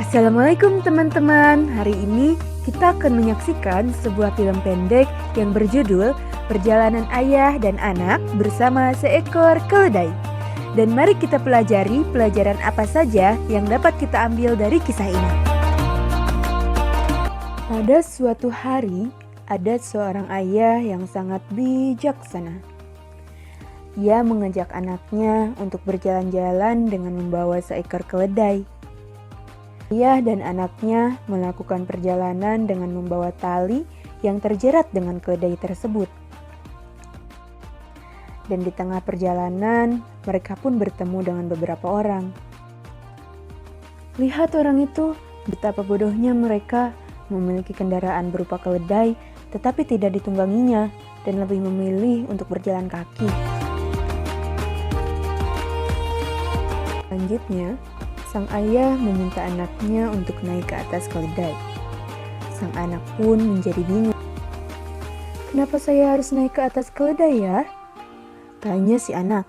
Assalamualaikum teman-teman. Hari ini kita akan menyaksikan sebuah film pendek yang berjudul Perjalanan Ayah dan Anak Bersama Seekor Keledai. Dan mari kita pelajari pelajaran apa saja yang dapat kita ambil dari kisah ini. Pada suatu hari, ada seorang ayah yang sangat bijaksana. Ia mengajak anaknya untuk berjalan-jalan dengan membawa seekor keledai. Ayah dan anaknya melakukan perjalanan dengan membawa tali yang terjerat dengan keledai tersebut. Dan di tengah perjalanan, mereka pun bertemu dengan beberapa orang. Lihat orang itu, betapa bodohnya mereka memiliki kendaraan berupa keledai, tetapi tidak ditungganginya dan lebih memilih untuk berjalan kaki. Selanjutnya, sang ayah meminta anaknya untuk naik ke atas keledai. Sang anak pun menjadi bingung. "Kenapa saya harus naik ke atas keledai ya?" tanya si anak.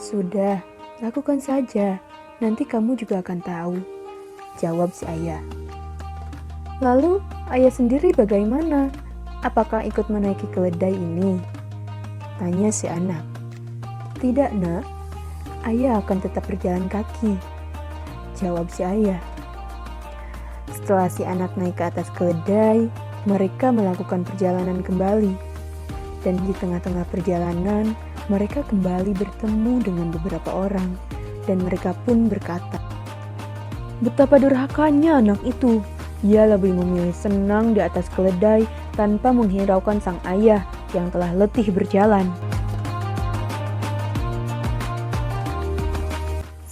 "Sudah, lakukan saja. Nanti kamu juga akan tahu," jawab si ayah. "Lalu, ayah sendiri bagaimana? Apakah ikut menaiki keledai ini?" tanya si anak. "Tidak, Nak. Ayah akan tetap berjalan kaki," jawab si ayah. Setelah si anak naik ke atas keledai, mereka melakukan perjalanan kembali. Dan di tengah-tengah perjalanan, mereka kembali bertemu dengan beberapa orang. Dan mereka pun berkata, "Betapa durhakanya anak itu. Ia lebih memilih senang di atas keledai tanpa menghiraukan sang ayah yang telah letih berjalan."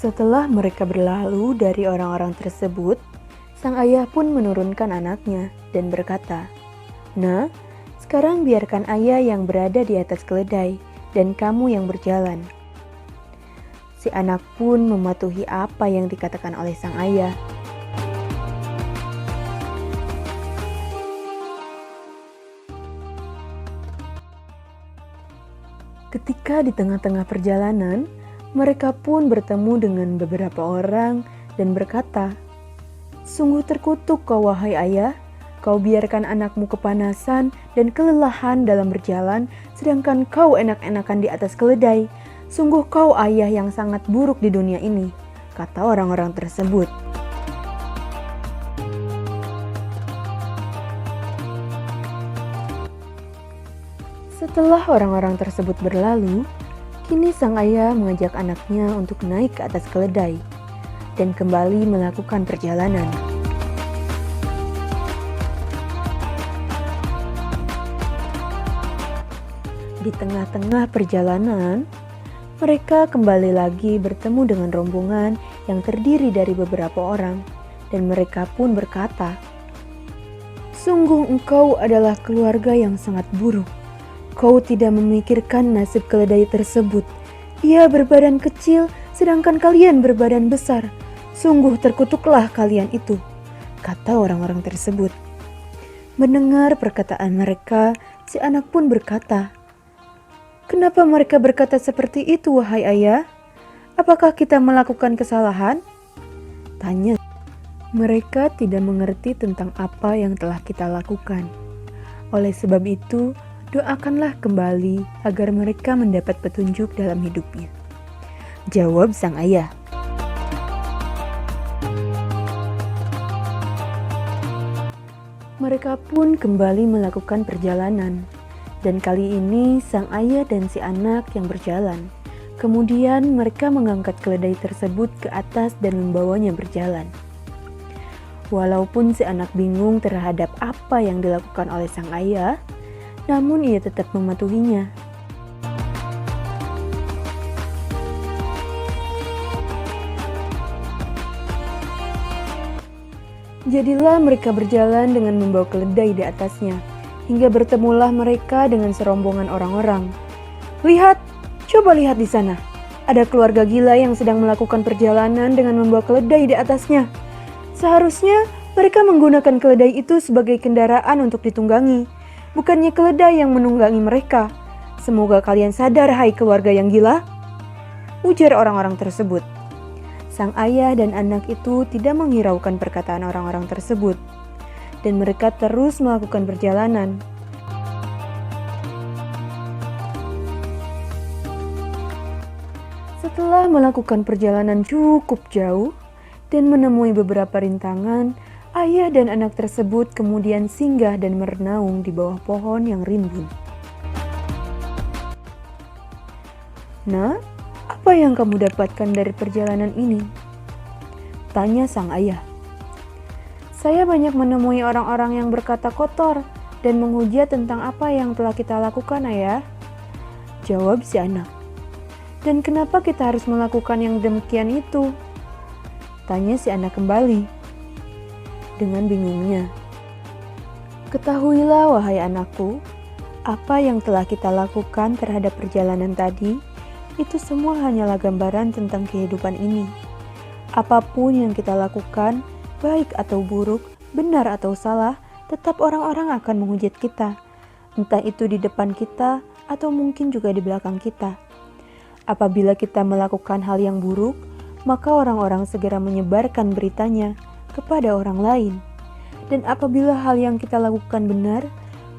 Setelah mereka berlalu dari orang-orang tersebut, sang ayah pun menurunkan anaknya dan berkata, "Nah, sekarang biarkan ayah yang berada di atas keledai dan kamu yang berjalan." Si anak pun mematuhi apa yang dikatakan oleh sang ayah. Ketika di tengah-tengah perjalanan, mereka pun bertemu dengan beberapa orang dan berkata, "Sungguh terkutuk kau wahai ayah, kau biarkan anakmu kepanasan dan kelelahan dalam berjalan, sedangkan kau enak-enakan di atas keledai. Sungguh kau ayah yang sangat buruk di dunia ini," kata orang-orang tersebut. Setelah orang-orang tersebut berlalu, kini sang ayah mengajak anaknya untuk naik ke atas keledai dan kembali melakukan perjalanan. Di tengah-tengah perjalanan, mereka kembali lagi bertemu dengan rombongan yang terdiri dari beberapa orang, dan mereka pun berkata, "Sungguh engkau adalah keluarga yang sangat buruk. Kau tidak memikirkan nasib keledai tersebut. Ia berbadan kecil, sedangkan kalian berbadan besar. Sungguh terkutuklah kalian itu," kata orang-orang tersebut. Mendengar perkataan mereka, si anak pun berkata, "Kenapa mereka berkata seperti itu, wahai ayah? Apakah kita melakukan kesalahan?" tanya. "Mereka tidak mengerti tentang apa yang telah kita lakukan. Oleh sebab itu, doakanlah kembali agar mereka mendapat petunjuk dalam hidupnya," jawab sang ayah. Mereka pun kembali melakukan perjalanan, dan kali ini sang ayah dan si anak yang berjalan. Kemudian mereka mengangkat keledai tersebut ke atas dan membawanya berjalan. Walaupun si anak bingung terhadap apa yang dilakukan oleh sang ayah, namun ia tetap mematuhinya. Jadilah mereka berjalan dengan membawa keledai di atasnya, hingga bertemulah mereka dengan serombongan orang-orang. "Lihat, coba lihat di sana. Ada keluarga gila yang sedang melakukan perjalanan dengan membawa keledai di atasnya. Seharusnya mereka menggunakan keledai itu sebagai kendaraan untuk ditunggangi, bukannya keledai yang menunggangi mereka. Semoga kalian sadar, hai keluarga yang gila," ujar orang-orang tersebut. Sang ayah dan anak itu tidak menghiraukan perkataan orang-orang tersebut, dan mereka terus melakukan perjalanan. Setelah melakukan perjalanan cukup jauh dan menemui beberapa rintangan, ayah dan anak tersebut kemudian singgah dan merenaung di bawah pohon yang rimbun. "Nah, apa yang kamu dapatkan dari perjalanan ini?" tanya sang ayah. "Saya banyak menemui orang-orang yang berkata kotor dan menghujat tentang apa yang telah kita lakukan, ayah," jawab si anak. "Dan kenapa kita harus melakukan yang demikian itu?" tanya si anak kembali dengan bingungnya. "Ketahuilah wahai anakku, apa yang telah kita lakukan terhadap perjalanan tadi, itu semua hanyalah gambaran tentang kehidupan ini. Apapun yang kita lakukan, baik atau buruk, benar atau salah, tetap orang-orang akan menghujat kita, entah itu di depan kita atau mungkin juga di belakang kita. Apabila kita melakukan hal yang buruk, maka orang-orang segera menyebarkan beritanya kepada orang lain. Dan apabila hal yang kita lakukan benar,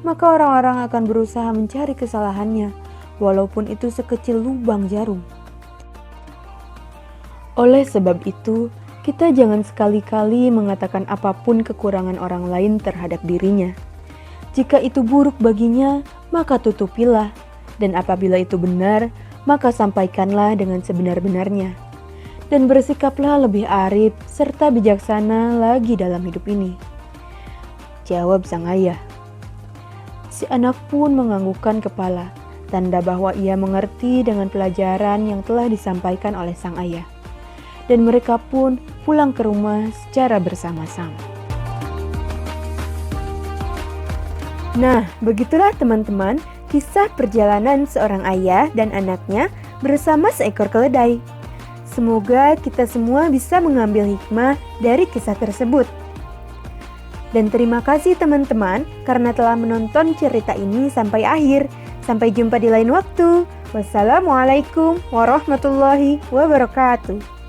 maka orang-orang akan berusaha mencari kesalahannya, walaupun itu sekecil lubang jarum. Oleh sebab itu, kita jangan sekali-kali mengatakan apapun kekurangan orang lain terhadap dirinya. Jika itu buruk baginya, maka tutupilah. Dan apabila itu benar, maka sampaikanlah dengan sebenar-benarnya. Dan bersikaplah lebih arif serta bijaksana lagi dalam hidup ini," jawab sang ayah. Si anak pun menganggukkan kepala, tanda bahwa ia mengerti dengan pelajaran yang telah disampaikan oleh sang ayah. Dan mereka pun pulang ke rumah secara bersama-sama. Nah, begitulah teman-teman kisah perjalanan seorang ayah dan anaknya bersama seekor keledai. Semoga kita semua bisa mengambil hikmah dari kisah tersebut. Dan terima kasih teman-teman karena telah menonton cerita ini sampai akhir. Sampai jumpa di lain waktu. Wassalamualaikum warahmatullahi wabarakatuh.